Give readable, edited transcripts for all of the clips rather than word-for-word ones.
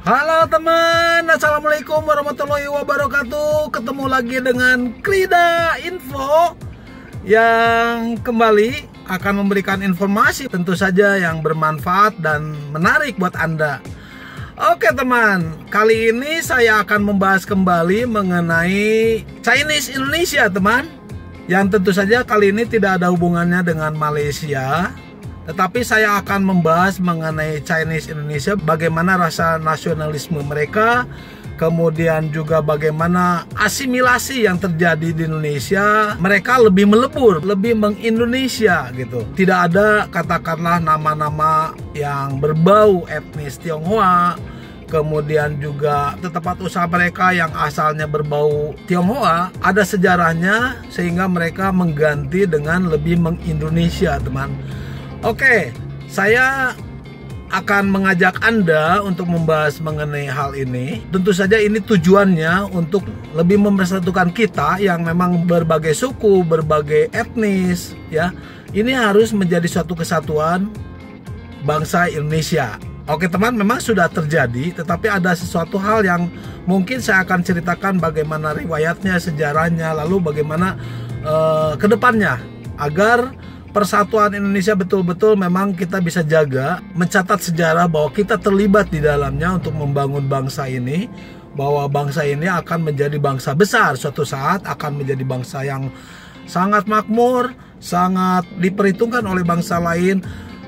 Halo teman, assalamualaikum warahmatullahi wabarakatuh. Ketemu lagi dengan Krida Info yang kembali akan memberikan informasi tentu saja yang bermanfaat dan menarik buat Anda. Oke teman, kali ini saya akan membahas kembali mengenai Chinese Indonesia teman. Yang tentu saja kali ini tidak ada hubungannya dengan Malaysia, tetapi saya akan membahas mengenai Chinese Indonesia, bagaimana rasa nasionalisme mereka, kemudian juga bagaimana asimilasi yang terjadi di Indonesia. Mereka lebih melebur, lebih meng-Indonesia gitu. Tidak ada katakanlah nama-nama yang berbau etnis Tionghoa, kemudian juga tempat usaha mereka yang asalnya berbau Tionghoa, ada sejarahnya sehingga mereka mengganti dengan lebih meng-Indonesia teman. Oke, saya akan mengajak Anda untuk membahas mengenai hal ini. Tentu saja ini tujuannya untuk lebih mempersatukan kita yang memang berbagai suku, berbagai etnis, ya. Ini harus menjadi suatu kesatuan bangsa Indonesia. Oke teman, memang sudah terjadi, tetapi ada sesuatu hal yang mungkin saya akan ceritakan bagaimana riwayatnya, sejarahnya, lalu bagaimana kedepannya agar persatuan Indonesia betul-betul memang kita bisa jaga, mencatat sejarah bahwa kita terlibat di dalamnya untuk membangun bangsa ini, bahwa bangsa ini akan menjadi bangsa besar, suatu saat akan menjadi bangsa yang sangat makmur, sangat diperhitungkan oleh bangsa lain,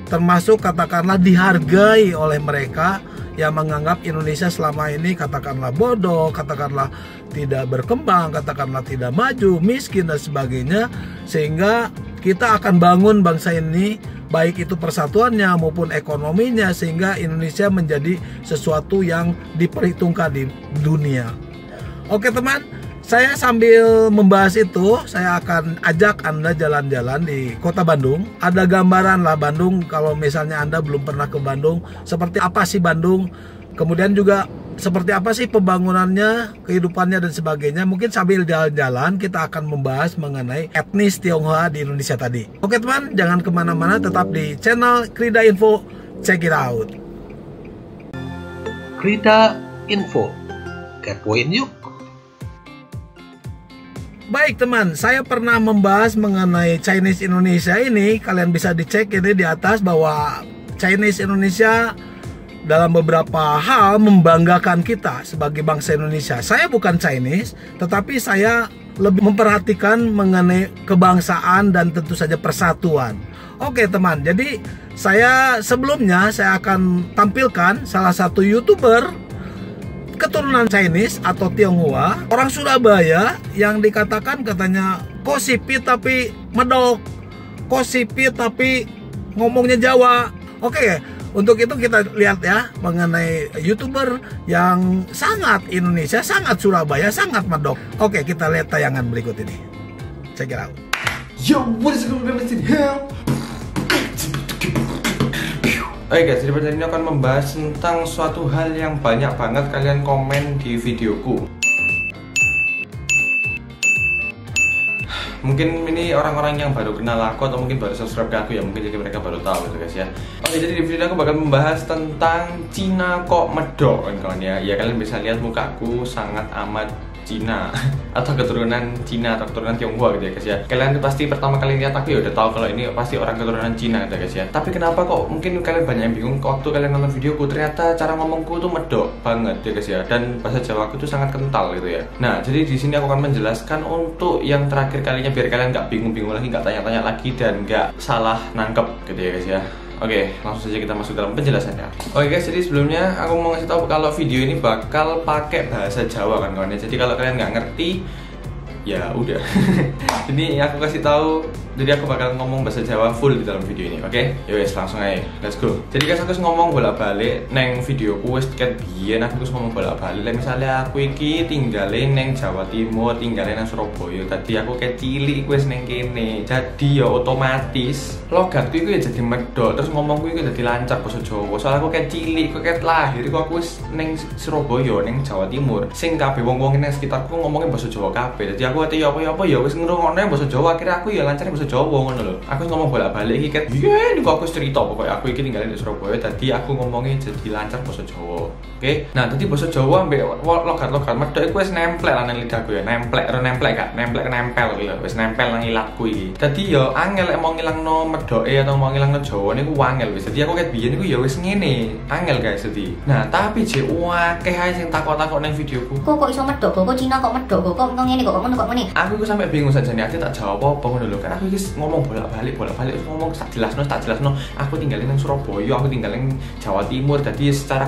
termasuk katakanlah dihargai oleh mereka yang menganggap Indonesia selama ini katakanlah bodoh, katakanlah tidak berkembang, katakanlah tidak maju, miskin dan sebagainya, sehingga kita akan bangun bangsa ini, baik itu persatuannya maupun ekonominya, sehingga Indonesia menjadi sesuatu yang diperhitungkan di dunia. Oke teman, saya sambil membahas itu, saya akan ajak Anda jalan-jalan di kota Bandung. Ada gambaran lah Bandung, kalau misalnya Anda belum pernah ke Bandung, seperti apa sih Bandung, kemudian juga seperti apa sih pembangunannya, kehidupannya dan sebagainya. Mungkin sambil jalan-jalan kita akan membahas mengenai etnis Tionghoa di Indonesia tadi. Oke teman, jangan kemana-mana, tetap di channel Krida Info. Check it out. Krida Info, kepoin yuk. Baik teman, saya pernah membahas mengenai Chinese Indonesia ini. Kalian bisa dicek ini di atas bahwa Chinese Indonesia dalam beberapa hal membanggakan kita sebagai bangsa Indonesia. Saya bukan Chinese, tetapi saya lebih memperhatikan mengenai kebangsaan dan tentu saja persatuan. Oke teman, jadi sebelumnya saya akan tampilkan salah satu YouTuber keturunan Chinese atau Tionghoa, orang Surabaya, yang dikatakan katanya kosipit tapi medok, kosipit tapi ngomongnya Jawa. Oke, untuk itu kita lihat ya mengenai YouTuber yang sangat Indonesia, sangat Surabaya, sangat medok. Oke, kita lihat tayangan berikut ini. Check it out. Yo, what is going on in hell? Oke guys, jadi pada ini akan membahas tentang suatu hal yang banyak banget kalian komen di videoku. Mungkin ini orang-orang yang baru kenal aku atau mungkin baru subscribe ke aku ya, mungkin jadi mereka baru tahu gitu guys ya. Oke, jadi di video aku bakal membahas tentang Cina kok medok kan kawan ya. Ya kalian bisa lihat mukaku sangat amat Cina atau keturunan Cina atau keturunan Tionghoa gitu ya guys ya. Kalian pasti pertama kali lihat aku ya udah tahu kalau ini pasti orang keturunan Cina gitu guys ya. Tapi kenapa kok mungkin kalian banyak yang bingung waktu kalian nonton videoku, ternyata cara ngomongku tuh medok banget ya guys ya, dan bahasa Jawaku tuh sangat kental gitu ya. Nah, jadi di sini aku akan menjelaskan untuk yang terakhir kalinya biar kalian nggak bingung-bingung lagi, nggak tanya-tanya lagi dan nggak salah nangkep gitu ya guys ya. Oke, langsung saja kita masuk dalam penjelasannya. Oke guys, jadi sebelumnya aku mau ngasih tahu kalau video ini bakal pakai bahasa Jawa kan kawan ya. Jadi kalau kalian nggak ngerti, ya udah. Jadi aku kasih tahu, jadi aku bakal ngomong bahasa Jawa full di dalam video ini, oke? Yowes, langsung aja, let's go. Jadi guys, aku ngomong bolak-balik neng videoku wis ket biyen aku ngomong bolak-balik. Misalnya aku iki tinggalin neng Jawa Timur, tinggalin neng Surabaya. Tadi aku kayak cilik wis neng kene. Jadi ya otomatis logatku itu ya jadi medok, terus ngomongku itu jadi lancar bahasa Jawa. Soalnya aku kayak cilik, aku kayak lahir aku wis neng Surabaya, neng Jawa Timur. Sing kabeh wong-wong neng sekitarku ngomongin bahasa Jawa kabeh. Jadi aku ati apa-apa ya wis ngrungokne bahasa Jawa, akhirnya aku ya lancar bahasa basa Jawa ngono lho. Aku ngomong bolak-balik iki ket. Iya, niku aku cerita pokoke aku iki tinggal di Surabaya dadi aku ngomongnya jadi lancar basa Jawa. Oke. Nah, dadi basa Jawa ambek logat-logat Medok iku wis nempel nang lidahku ya. Nempel gak? Nempel lho. Wis nempel nang ilatku iki. Dadi ya angel lek mau ngilangno Medoke atau mau ngilangno Jawa niku angel wis. Dadi aku ket biyen niku ya wis ngene. Angel guys dadi. Nah, tapi jek akeh ae sing takok-takok nang videoku. Kok iso Medok? Kok Cina kok Medok? Kok ngene kok ngono kok ngene. Aku iku sampe bingung saja nih, aku tak jawab apa ngono lho. Kan aku iki ngomong bolak-balik ngomong tak jelasno. Aku tinggalin nang Surabaya, aku tinggalin Jawa Timur. Jadi secara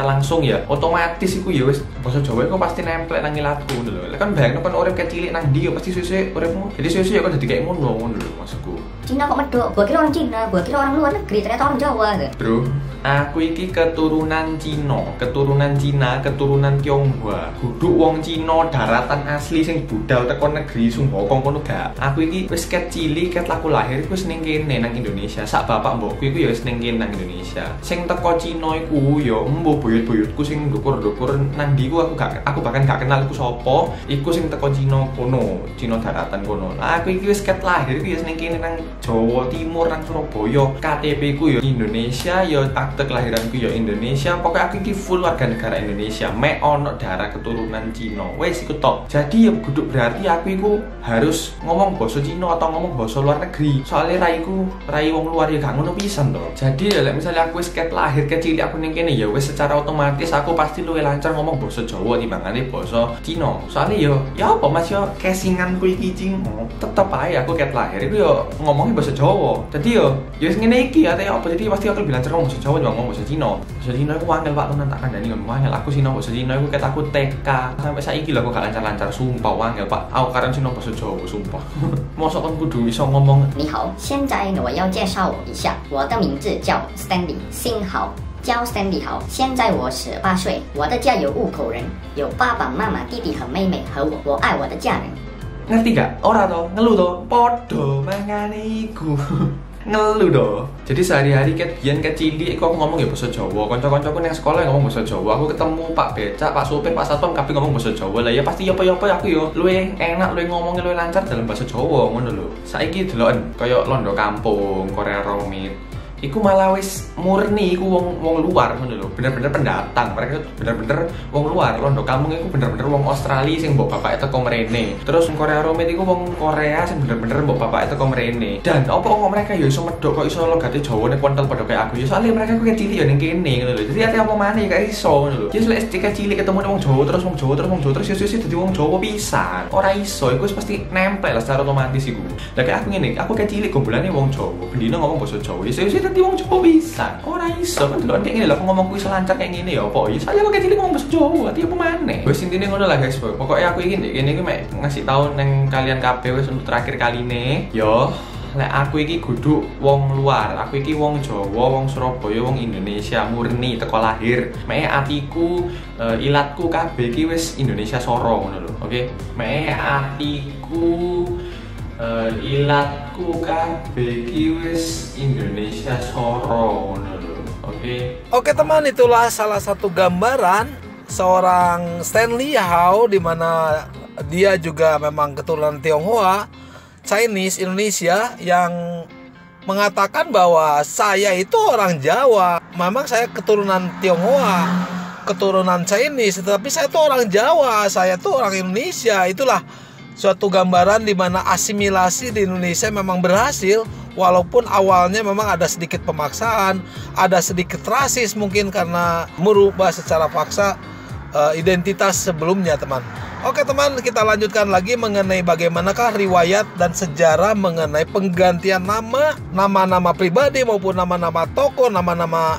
langsung ya otomatis iku ya wis basa Jawa iku pasti nempel nang ilatku ngono lho. Lek kan bayangno kan urip kecilik nang ndi ya pasti suwe-suwe uripmu. Jadi suwe-suwe ya kok dadi kayak ngono lho maksudku. Cina kok Medok? Gua kira orang Cina, gua kira orang luar negeri, ternyata orang Jawa. Bro, aku iki keturunan Cina, keturunan Tionghoa. Kudu wong Cina daratan asli sing budal teko negeri Sumbokong kono gak. Aku iki wis ket cilik, ket laku lahir iku wis ning kene nang Indonesia. Sak bapak mbokku iku ya wis ning kene nang Indonesia. Sing teko Cina iku ya embo buyut-buyutku sing ndukur-ndukur nang ndi aku bahkan gak kenal iku sapa. Iku sing teko Cina kono, Cina daratan kono. Lah aku iki wis ket lahir iku ya wis ning kene nang Jawa Timur nang Surabaya. KTP ku ya Indonesia, ya akte kelahiranku ya Indonesia. Pokoknya aku iki full warga negara Indonesia. Mek ono darah keturunan Cina. Wes iku tok. Jadi ya kudu berarti aku iku harus ngomong basa Cina atau ngomong basa luar negeri. Soalnya rai wong luar ya gak ngono pisan to. Jadi ya misalnya aku wis ket lahir kecil aku ning kene ya wis secara otomatis aku pasti luwih lancar ngomong basa Jawa timbangane basa Cina. Soalnya ya apa Mas yo casinganku iki Cina. Tetep ae aku ket lahir iku yo ngomongnya bahasa Jawa. Jadi ya wis ngene iki ate apa jadi pasti aku lebih lancar ngomong bahasa Jawa dibanding ngomong bahasa Cina. Bahasa Cina iku angel Pak tenan tak kandhani ngomong angel. Aku Cina bahasa Cina iku ket aku TK sampai saiki lho aku gak lancar-lancar sumpah angel Pak. Aku karen Cina bahasa Jawa sumpah. Mosok kon kudu iso ngomong. 你好，现在我要介绍我一下，我的名字叫 Stanley， 姓郝，叫 Stanley 郝。现在我18岁，我的家有5口人，有爸爸妈妈、弟弟和妹妹和我，我爱我的家人。 Ngerti gak? Ora to, ngeluh to. Podo mangane iku. Ngeluh to. Jadi sehari-hari ket biyen kecilik iku aku ngomong ya basa Jawa. Kanca-kancaku nang sekolah ngomong basa Jawa. Aku ketemu Pak Becak, Pak Supir, Pak Satpam kabeh ngomong basa Jawa. Lah ya pasti apa-apa aku yo luwih enak, luwih ngomongnya luwih lancar dalam bahasa Jawa ngono lho. Saiki deloken kaya Londo Kampung, Korea Romit. Iku malah wis murni iku wong luar ngono lho. Bener-bener pendatang. Mereka bener-bener wong luar. Londo Kampung iku bener-bener wong Australia sing mbok bapake teko mrene. Terus Korea Romit iku wong Korea sing bener-bener mbok bapake teko mrene. Dan opo kok mereka ya iso medhok kok iso logate Jawa nek kontel padha kaya aku. Ya soalnya mereka ku kecilik ya ning kene ngono lho. Jadi ate apa maneh gak iso ngono lho. Jadi lek kecilik ketemu wong Jawa terus ya dadi wong Jawa pisan. Ora iso, iku wis pasti nempel secara otomatis iku. Lah kayak aku ngene, aku kecilik gombolane wong Jawa. Bendina ngomong basa Jawa. Ya dadi wong Jawa bisa. Ora iso kan delok kayak ngene lho aku ngomongku iso lancar kayak ngene ya apa ya saya kok cilik ngomong basa Jawa ati apa maneh. Wis intine ngono lah guys. Pokoknya aku iki kene iki mek ngasih tahu nang kalian kabeh wis untuk terakhir kaline. Yo lek aku iki kudu wong luar. Aku iki wong Jawa, wong Surabaya, wong Indonesia murni teko lahir. Mek atiku ilatku kabeh iki wis Indonesia soro ngono lho. Oke. Mek atiku ilatku kabeh iki wis Indonesia soro ngono lho. Oke teman, itulah salah satu gambaran seorang Stanley Hao di mana dia juga memang keturunan Tionghoa, Chinese Indonesia, yang mengatakan bahwa saya itu orang Jawa. Memang saya keturunan Tionghoa, keturunan Chinese, tetapi saya itu orang Jawa, saya itu orang Indonesia. Itulah suatu gambaran di mana asimilasi di Indonesia memang berhasil, walaupun awalnya memang ada sedikit pemaksaan, ada sedikit rasis mungkin karena merubah secara paksa identitas sebelumnya teman. Oke teman, kita lanjutkan lagi mengenai bagaimanakah riwayat dan sejarah mengenai penggantian nama-nama pribadi maupun nama-nama tokoh, nama-nama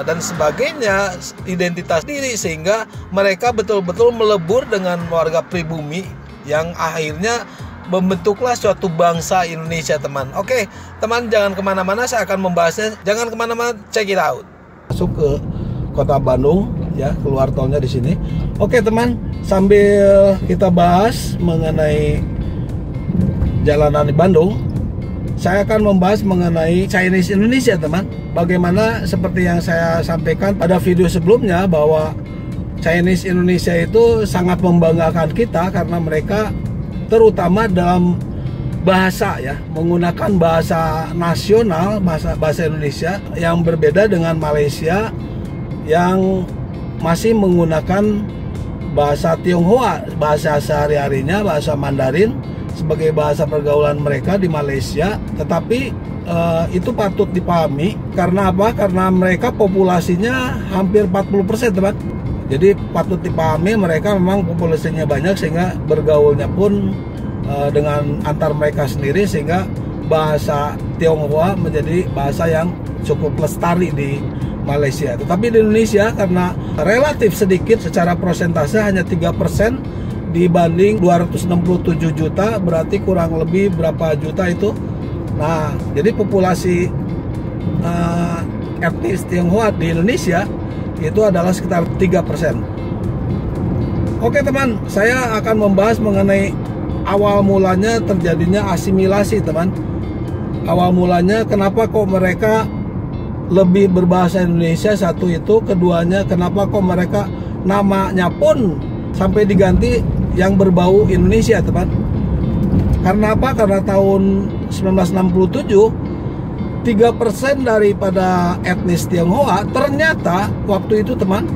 dan sebagainya, identitas diri, sehingga mereka betul-betul melebur dengan warga pribumi yang akhirnya membentuklah suatu bangsa Indonesia teman. Oke teman, jangan kemana-mana, saya akan membahasnya. Jangan kemana-mana, check it out. Masuk ke kota Bandung ya, keluar tolnya di sini. Oke teman, sambil kita bahas mengenai jalanan di Bandung, saya akan membahas mengenai Chinese Indonesia teman. Bagaimana seperti yang saya sampaikan pada video sebelumnya bahwa Chinese Indonesia itu sangat membanggakan kita karena mereka terutama dalam bahasa ya, menggunakan bahasa nasional, bahasa Indonesia yang berbeda dengan Malaysia yang masih menggunakan bahasa Tionghoa, bahasa sehari-harinya, bahasa Mandarin sebagai bahasa pergaulan mereka di Malaysia. Tetapi itu patut dipahami karena apa? Karena mereka populasinya hampir 40%, teman. Jadi patut dipahami mereka memang populasinya banyak sehingga bergaulnya pun dengan antar mereka sendiri, sehingga bahasa Tionghoa menjadi bahasa yang cukup lestari di Malaysia. Tetapi di Indonesia karena relatif sedikit secara persentase, hanya 3% dibanding 267 juta, berarti kurang lebih berapa juta itu. Nah, jadi populasi etnis Tionghoa di Indonesia itu adalah sekitar 3%. Oke teman, saya akan membahas mengenai awal mulanya terjadinya asimilasi, teman. Awal mulanya kenapa kok mereka lebih berbahasa Indonesia, satu itu. Keduanya, kenapa kok mereka namanya pun sampai diganti yang berbau Indonesia, teman. Karena apa? Karena tahun 1967 3% daripada etnis Tionghoa ternyata waktu itu, teman,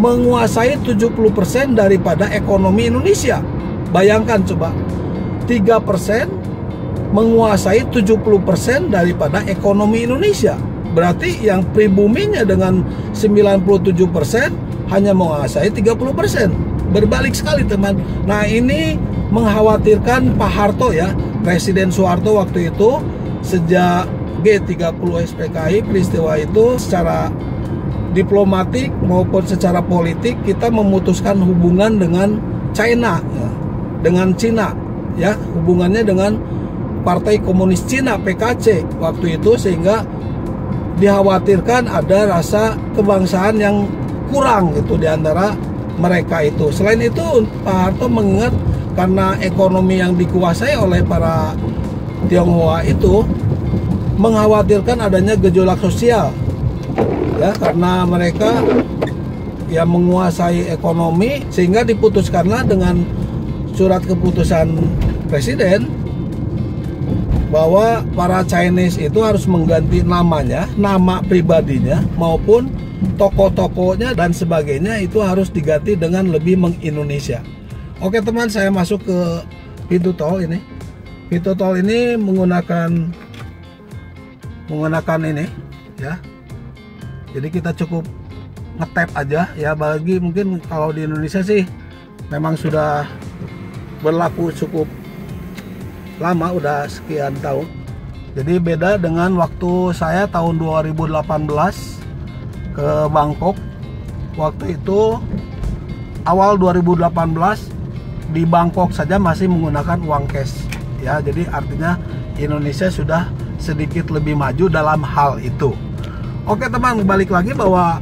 menguasai 70% daripada ekonomi Indonesia. Bayangkan coba, 3% menguasai 70% daripada ekonomi Indonesia. Berarti yang pribuminya dengan 97% hanya menguasai 30%. Berbalik sekali, teman. Nah, ini mengkhawatirkan Pak Harto ya, Presiden Soeharto waktu itu. Sejak G30 SPKI peristiwa itu, secara diplomatik maupun secara politik kita memutuskan hubungan dengan China ya, dengan Cina ya, hubungannya dengan Partai Komunis Cina PKC waktu itu, sehingga dikhawatirkan ada rasa kebangsaan yang kurang gitu di antara mereka itu. Selain itu, Pak Harto mengingat karena ekonomi yang dikuasai oleh para Tionghoa itu mengkhawatirkan adanya gejolak sosial ya, karena mereka ya menguasai ekonomi, sehingga diputuskanlah dengan surat keputusan presiden bahwa para Chinese itu harus mengganti namanya, nama pribadinya maupun toko-tokonya dan sebagainya itu harus diganti dengan lebih meng-Indonesia. Oke teman, saya masuk ke pintu tol ini. Pintu tol ini menggunakan ini ya. Jadi kita cukup ngetap aja ya, bagi mungkin kalau di Indonesia sih memang sudah berlaku cukup lama, udah sekian tahun. Jadi beda dengan waktu saya tahun 2018 ke Bangkok. Waktu itu awal 2018 di Bangkok saja masih menggunakan uang cash ya. Jadi artinya Indonesia sudah sedikit lebih maju dalam hal itu. Oke teman, balik lagi bahwa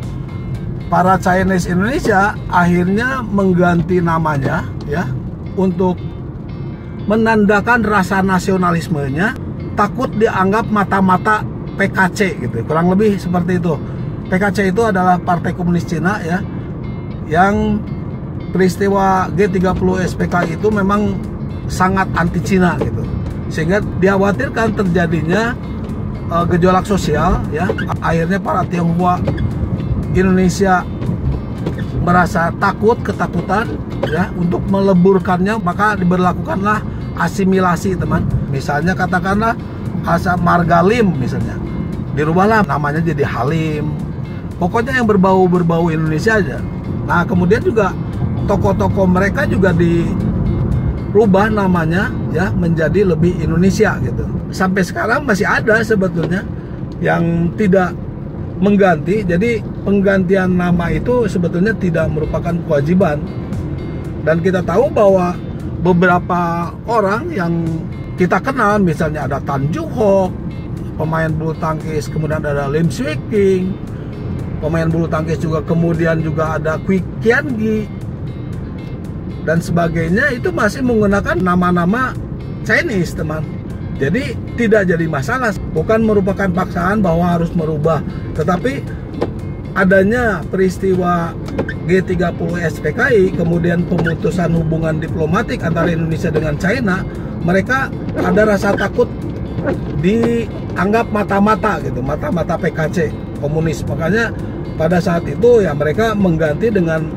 para Chinese Indonesia akhirnya mengganti namanya ya, untuk menandakan rasa nasionalismenya, takut dianggap mata-mata PKC gitu, kurang lebih seperti itu. PKC itu adalah Partai Komunis Cina ya, yang peristiwa G30 SPKI itu memang sangat anti Cina gitu, sehingga dikhawatirkan terjadinya gejolak sosial ya. Akhirnya para Tionghoa Indonesia merasa ketakutan ya, untuk meleburkannya, maka diberlakukanlah asimilasi, teman. Misalnya katakanlah asal marga Lim misalnya, dirubahlah namanya jadi Halim. Pokoknya yang berbau Indonesia aja. Nah, kemudian juga toko-toko mereka juga dirubah namanya ya menjadi lebih Indonesia gitu. Sampai sekarang masih ada sebetulnya yang tidak mengganti. Jadi penggantian nama itu sebetulnya tidak merupakan kewajiban. Dan kita tahu bahwa beberapa orang yang kita kenal, misalnya ada Tan Joo Hock, pemain bulu tangkis, kemudian ada Lim Swee King, pemain bulu tangkis juga, kemudian juga ada Kwee Kian Gi dan sebagainya, itu masih menggunakan nama-nama Chinese, teman. Jadi tidak jadi masalah, bukan merupakan paksaan bahwa harus merubah, tetapi adanya peristiwa G30 SPKI, kemudian pemutusan hubungan diplomatik antara Indonesia dengan China, mereka ada rasa takut dianggap mata-mata gitu, mata-mata PKC komunis. Makanya pada saat itu ya mereka mengganti dengan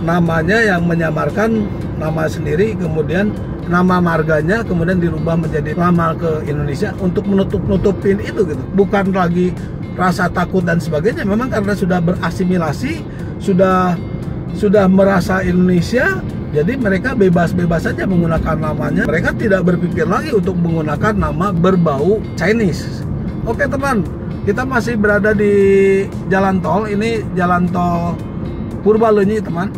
namanya yang menyamarkan nama sendiri, kemudian nama marganya kemudian dirubah menjadi nama ke Indonesia untuk menutup-nutupin itu gitu. Bukan lagi rasa takut dan sebagainya, memang karena sudah berasimilasi, sudah merasa Indonesia, jadi mereka bebas-bebas saja menggunakan namanya. Mereka tidak berpikir lagi untuk menggunakan nama berbau Chinese. Oke teman, kita masih berada di jalan tol. Ini jalan tol Purbalenyi teman.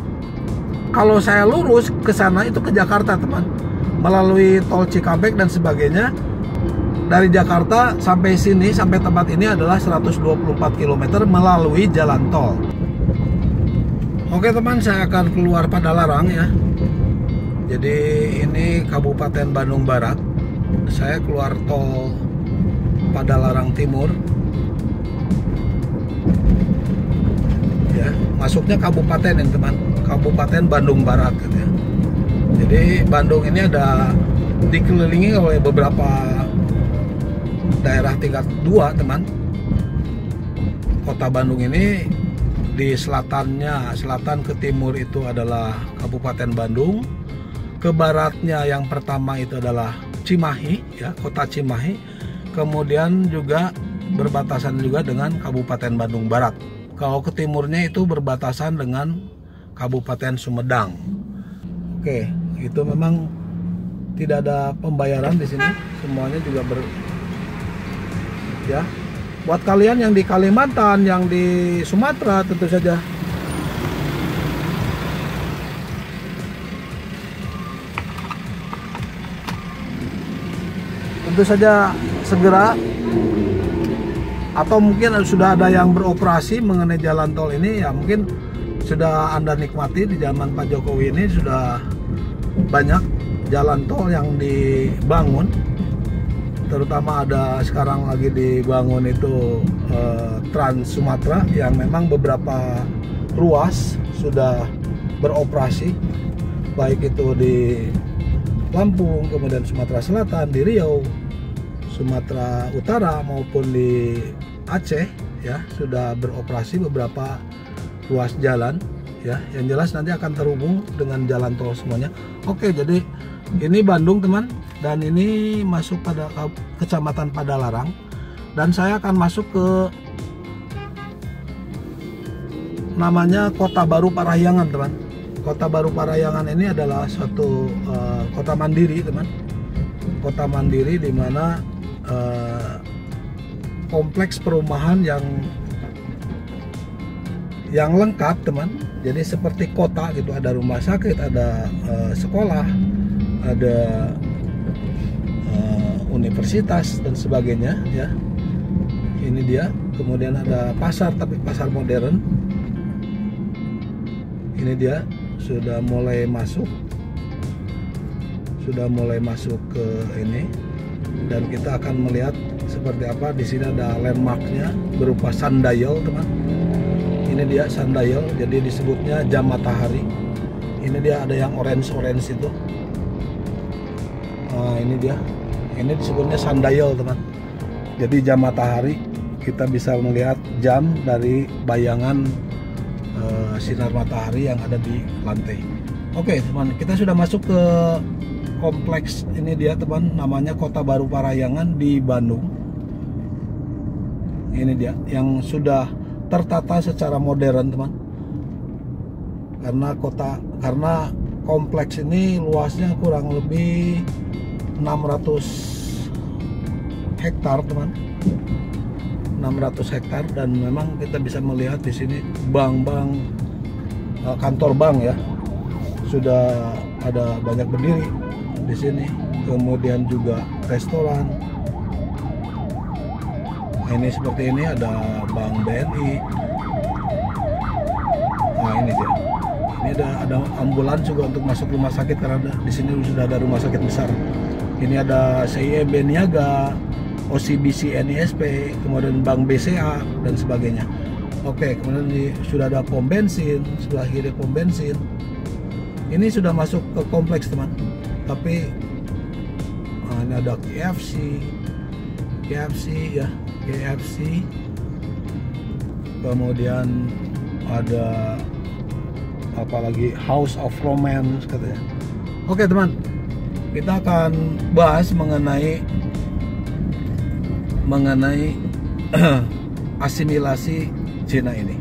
Kalau saya lurus ke sana itu ke Jakarta teman, melalui tol Cikampek dan sebagainya. Dari Jakarta sampai sini, sampai tempat ini adalah 124 km melalui jalan tol. Oke teman, saya akan keluar Padalarang ya. Jadi ini Kabupaten Bandung Barat. Saya keluar tol Padalarang Timur. Ya, masuknya kabupaten ini teman, Kabupaten Bandung Barat gitu ya. Jadi Bandung ini ada dikelilingi oleh beberapa daerah tingkat 2 teman. Kota Bandung ini di selatannya, selatan ke timur itu adalah Kabupaten Bandung. Ke baratnya yang pertama itu adalah Cimahi ya, kota Cimahi. Kemudian juga berbatasan juga dengan Kabupaten Bandung Barat. Kalau ke timurnya itu berbatasan dengan Kabupaten Sumedang. Oke, itu memang tidak ada pembayaran di sini, semuanya juga ya. Buat kalian yang di Kalimantan, yang di Sumatera tentu saja segera, atau mungkin sudah ada yang beroperasi mengenai jalan tol ini ya, mungkin sudah Anda nikmati. Di zaman Pak Jokowi ini sudah banyak jalan tol yang dibangun, terutama ada sekarang lagi dibangun itu Trans Sumatera yang memang beberapa ruas sudah beroperasi, baik itu di Lampung, kemudian Sumatera Selatan, di Riau, Sumatera Utara maupun di Aceh ya, sudah beroperasi beberapa ruas jalan ya, yang jelas nanti akan terhubung dengan jalan tol semuanya. Oke, jadi ini Bandung teman, dan ini masuk pada Kecamatan Padalarang, dan saya akan masuk ke namanya Kota Baru Parahyangan teman. Kota Baru Parahyangan ini adalah suatu kota mandiri teman, kota mandiri di mana kompleks perumahan yang lengkap teman. Jadi seperti kota gitu, ada rumah sakit, ada sekolah, ada universitas dan sebagainya ya. Ini dia. Kemudian ada pasar, tapi pasar modern. Ini dia, sudah mulai masuk ke ini, dan kita akan melihat seperti apa. Di sini ada landmarknya berupa sundial teman. Ini dia sundial, jadi disebutnya jam matahari. Ini dia, ada yang orange itu. Nah, ini dia, ini disebutnya sundial teman. Jadi jam matahari, kita bisa melihat jam dari bayangan sinar matahari yang ada di lantai. Oke teman, kita sudah masuk ke kompleks ini dia teman, namanya Kota Baru Parahyangan di Bandung. Ini dia yang sudah tertata secara modern teman, karena kompleks ini luasnya kurang lebih 600 hektar teman, 600 hektar, dan memang kita bisa melihat di sini bank-bank, kantor bank ya, sudah ada banyak berdiri di sini. Kemudian juga restoran. Nah, ini seperti ini, ada Bank BNI. Nah, ini dia. Ini ada ambulans juga untuk masuk rumah sakit, karena di sini sudah ada rumah sakit besar. Ini ada CIMB Niaga, OCBC NISP, kemudian Bank BCA dan sebagainya. Oke, kemudian sudah ada pom bensin, sebelah kiri pom bensin. Ini sudah masuk ke kompleks teman. Tapi ini ada KFC ya, KFC. Kemudian ada apalagi House of Romance katanya. Oke teman, kita akan bahas mengenai asimilasi Cina ini.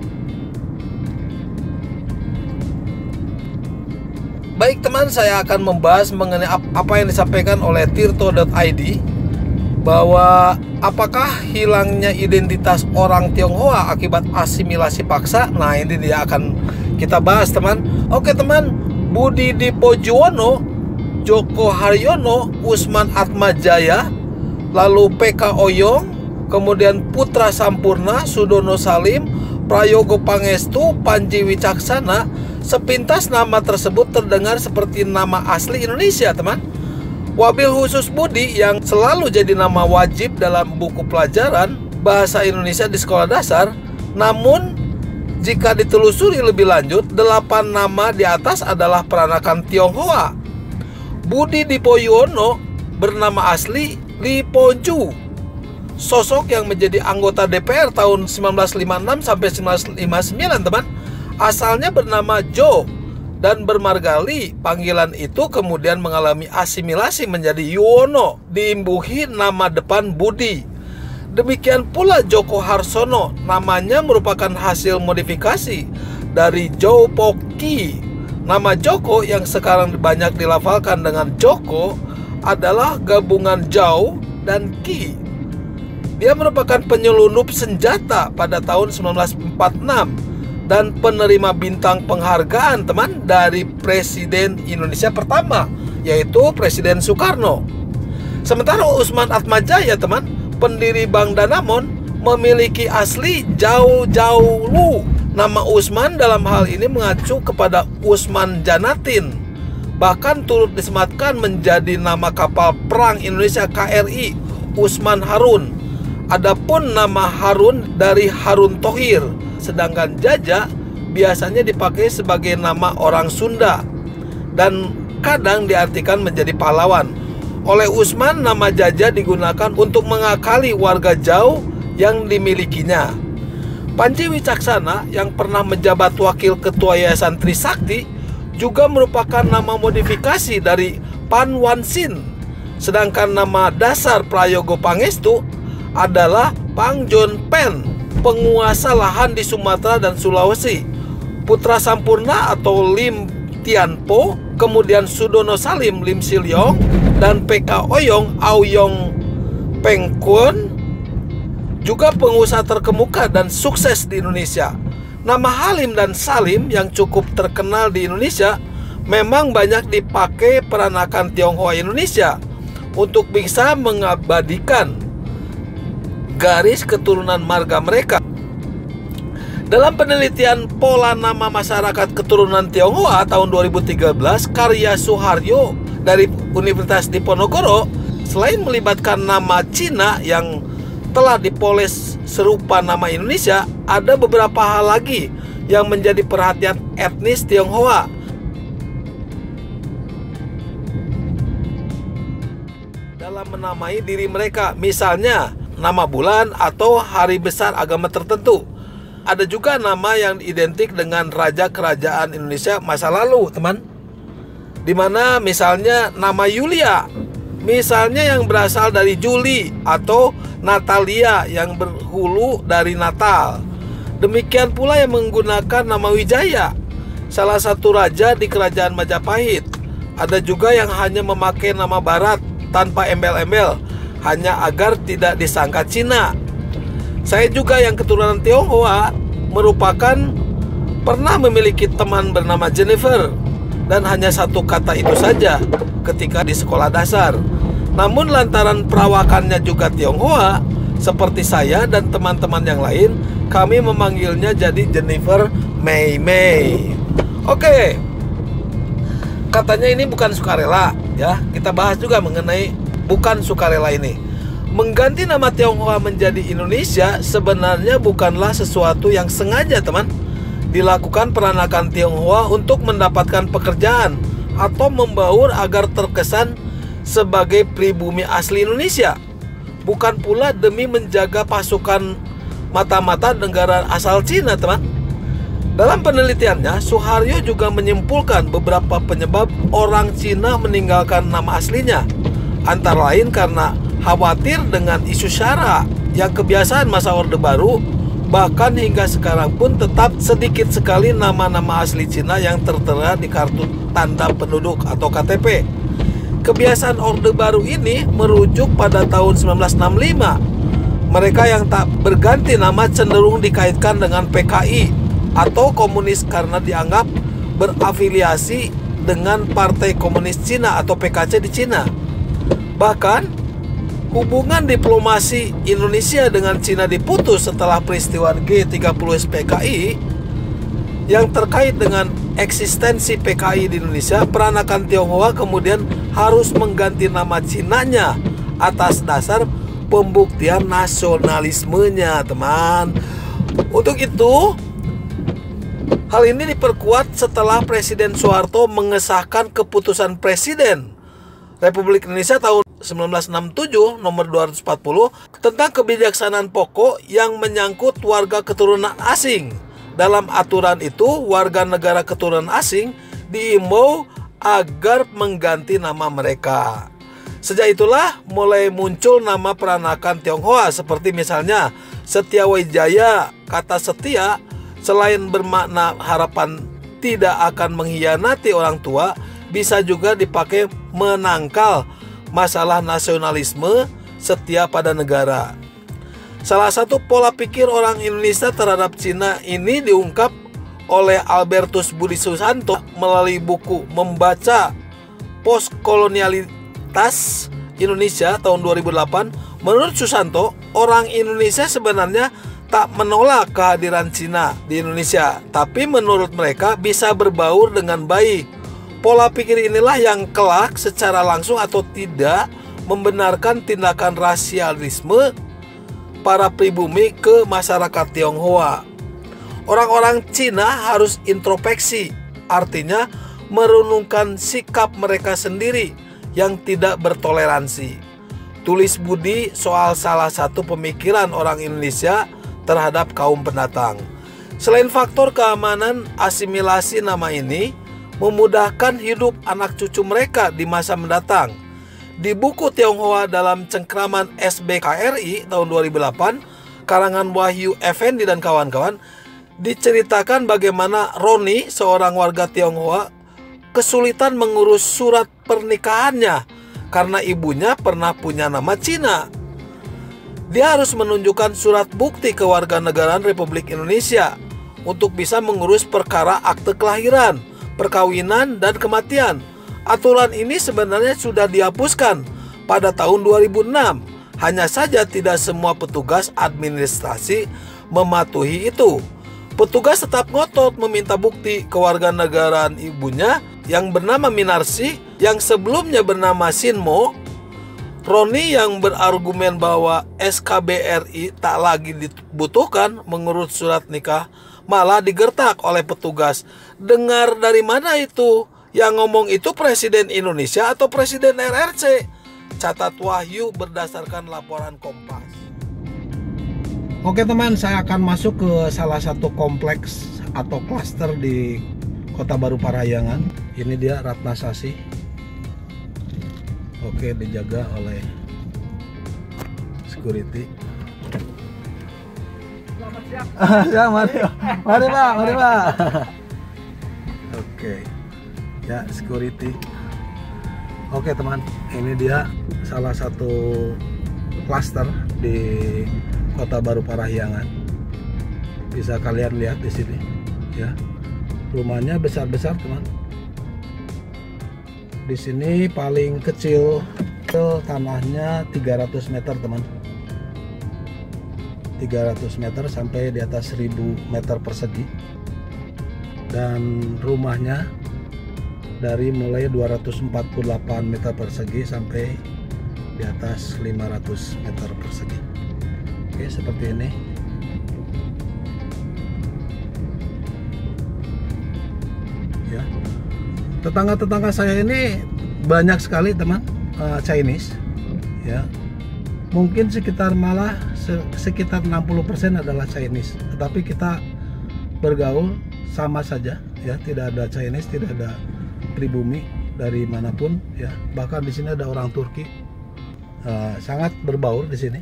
Baik teman, saya akan membahas mengenai apa yang disampaikan oleh Tirto.id, bahwa apakah hilangnya identitas orang Tionghoa akibat asimilasi paksa. Nah, ini dia akan kita bahas teman. Oke teman, Budi Dipojuwono, Joko Haryono, Usman Atmajaya, lalu PK Oyong, kemudian Putra Sampurna, Sudono Salim, Prayogo Pangestu, Panji Wicaksana. Sepintas nama tersebut terdengar seperti nama asli Indonesia teman. Wabil khusus Budi yang selalu jadi nama wajib dalam buku pelajaran bahasa Indonesia di sekolah dasar. Namun jika ditelusuri lebih lanjut, 8 nama di atas adalah peranakan Tionghoa. Budi Dipojuwono bernama asli Li Poju, sosok yang menjadi anggota DPR tahun 1956 sampai 1959 teman. Asalnya bernama Jo dan bermarga Li. Panggilan itu kemudian mengalami asimilasi menjadi Yuwono, diimbuhi nama depan Budi. Demikian pula Joko Harsono, namanya merupakan hasil modifikasi dari Jo Poki. Nama Joko yang sekarang banyak dilafalkan dengan Joko adalah gabungan Jau dan Ki. Dia merupakan penyelundup senjata pada tahun 1946 dan penerima bintang penghargaan teman dari Presiden Indonesia pertama, yaitu Presiden Soekarno. Sementara Usman Atmajaya teman, pendiri Bank Danamon, memiliki asli Jau Lu. Nama Usman dalam hal ini mengacu kepada Usman Janatin, bahkan turut disematkan menjadi nama kapal perang Indonesia KRI, Usman Harun. Adapun nama Harun dari Harun Thohir, sedangkan Jaja biasanya dipakai sebagai nama orang Sunda dan kadang diartikan menjadi pahlawan. Oleh Usman, nama Jaja digunakan untuk mengakali warga Jau yang dimilikinya. Panji Wicaksana yang pernah menjabat wakil ketua Yayasan Trisakti juga merupakan nama modifikasi dari Pan Wansin. Sedangkan nama dasar Prayogo Pangestu adalah Pang Jon Pen, penguasa lahan di Sumatera dan Sulawesi. Putra Sampurna atau Lim Tianpo, kemudian Sudono Salim Lim Silyong, dan PK Oyong Aoyong Pengkun juga pengusaha terkemuka dan sukses di Indonesia. Nama Halim dan Salim yang cukup terkenal di Indonesia memang banyak dipakai peranakan Tionghoa Indonesia untuk bisa mengabadikan garis keturunan marga mereka. Dalam penelitian pola nama masyarakat keturunan Tionghoa tahun 2013 karya Suharyo dari Universitas Diponegoro, selain melibatkan nama Cina yang telah dipoles serupa nama Indonesia, ada beberapa hal lagi yang menjadi perhatian etnis Tionghoa. Dalam menamai diri mereka, misalnya nama bulan atau hari besar agama tertentu. Ada juga nama yang identik dengan raja kerajaan Indonesia masa lalu, teman. Dimana misalnya nama Yulia, misalnya yang berasal dari Juli, atau Natalia yang berhulu dari Natal. Demikian pula yang menggunakan nama Wijaya, salah satu raja di kerajaan Majapahit. Ada juga yang hanya memakai nama barat tanpa embel-embel, hanya agar tidak disangka Cina. Saya juga yang keturunan Tionghoa merupakan pernah memiliki teman bernama Jennifer, dan hanya satu kata itu saja ketika di sekolah dasar. Namun lantaran perawakannya juga Tionghoa seperti saya dan teman-teman yang lain, kami memanggilnya jadi Jennifer Mei Mei. Oke, katanya ini bukan sukarela ya. Kita bahas juga mengenai bukan sukarela ini. Mengganti nama Tionghoa menjadi Indonesia sebenarnya bukanlah sesuatu yang sengaja, teman. Dilakukan peranakan Tionghoa untuk mendapatkan pekerjaan atau membaur agar terkesan sebagai pribumi asli Indonesia. Bukan pula demi menjaga pasukan mata-mata negara asal Cina, teman. Dalam penelitiannya, Suharyo juga menyimpulkan beberapa penyebab orang Cina meninggalkan nama aslinya. Antara lain karena khawatir dengan isu SYARA yang kebiasaan masa Orde Baru. Bahkan hingga sekarang pun tetap sedikit sekali nama-nama asli Cina yang tertera di kartu tanda penduduk atau KTP. Kebiasaan Orde Baru ini merujuk pada tahun 1965. Mereka yang tak berganti nama cenderung dikaitkan dengan PKI atau komunis karena dianggap berafiliasi dengan Partai Komunis Cina atau PKC di Cina. Bahkan hubungan diplomasi Indonesia dengan Cina diputus setelah peristiwa G30 SPKI yang terkait dengan eksistensi PKI di Indonesia. Peranakan Tionghoa kemudian harus mengganti nama Cinanya atas dasar pembuktian nasionalismenya, teman. Untuk itu, hal ini diperkuat setelah Presiden Soeharto mengesahkan keputusan Presiden Republik Indonesia tahun 1967 nomor 240 tentang kebijaksanaan pokok yang menyangkut warga keturunan asing. Dalam aturan itu, warga negara keturunan asing diimbau agar mengganti nama mereka. Sejak itulah mulai muncul nama peranakan Tionghoa seperti misalnya Setiawijaya. Kata setia selain bermakna harapan tidak akan mengkhianati orang tua, bisa juga dipakai menangkal masalah nasionalisme, setia pada negara. Salah satu pola pikir orang Indonesia terhadap Cina ini diungkap oleh Albertus Budi Susanto melalui buku Membaca Postkolonialitas Indonesia tahun 2008. Menurut Susanto, orang Indonesia sebenarnya tak menolak kehadiran Cina di Indonesia, tapi menurut mereka bisa berbaur dengan baik. Pola pikir inilah yang kelak secara langsung atau tidak membenarkan tindakan rasialisme para pribumi ke masyarakat Tionghoa. Orang-orang Cina harus introspeksi, artinya merenungkan sikap mereka sendiri yang tidak bertoleransi. Tulis Budi soal salah satu pemikiran orang Indonesia terhadap kaum pendatang. Selain faktor keamanan, asimilasi nama ini memudahkan hidup anak cucu mereka di masa mendatang. Di buku Tionghoa dalam Cengkraman SBKRI tahun 2008, karangan Wahyu Effendi dan kawan-kawan, diceritakan bagaimana Roni, seorang warga Tionghoa, kesulitan mengurus surat pernikahannya karena ibunya pernah punya nama Cina. Dia harus menunjukkan surat bukti kewarganegaraan Republik Indonesia untuk bisa mengurus perkara akte kelahiran, perkawinan, dan kematian. Aturan ini sebenarnya sudah dihapuskan pada tahun 2006. Hanya saja tidak semua petugas administrasi mematuhi itu. Petugas tetap ngotot meminta bukti kewarganegaraan ibunya yang bernama Minarsi, yang sebelumnya bernama Sinmo. Roni yang berargumen bahwa SKBRI tak lagi dibutuhkan mengurus surat nikah malah digertak oleh petugas. Dengar dari mana itu? Yang ngomong itu Presiden Indonesia atau Presiden RRC? Catat Wahyu berdasarkan laporan Kompas. Oke teman, saya akan masuk ke salah satu kompleks atau klaster di Kota Baru Parahyangan. Ini dia Ratnasasi. Oke, dijaga oleh security. Ya, mari Pak. Oke, ya security. Oke teman, ini dia salah satu klaster di Kota Baru Parahyangan. Bisa kalian lihat di sini, ya. Rumahnya besar-besar teman. Di sini paling kecil tanahnya 300 meter teman. 300 meter sampai di atas 1000 meter persegi, dan rumahnya dari mulai 248 meter persegi sampai di atas 500 meter persegi. Oke, seperti ini. Ya, tetangga-tetangga saya ini banyak sekali teman Chinese. Ya, mungkin sekitar 60% adalah Chinese. Tetapi kita bergaul sama saja, ya, tidak ada Chinese, tidak ada pribumi dari manapun, ya. Bahkan di sini ada orang Turki, sangat berbaur di sini,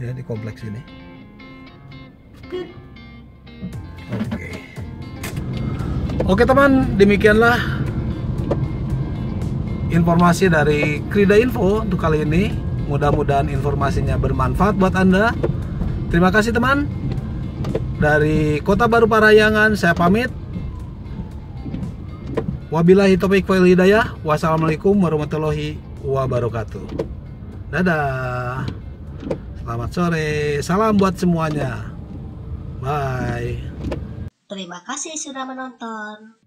ya, di kompleks ini. Oke teman, demikianlah informasi dari Krida Info untuk kali ini. Mudah-mudahan informasinya bermanfaat buat Anda. Terima kasih teman. Dari Kota Baru Parahyangan saya pamit. Wabillahi taufiq wal hidayah. Wassalamualaikum warahmatullahi wabarakatuh. Dadah. Selamat sore. Salam buat semuanya. Bye. Terima kasih sudah menonton.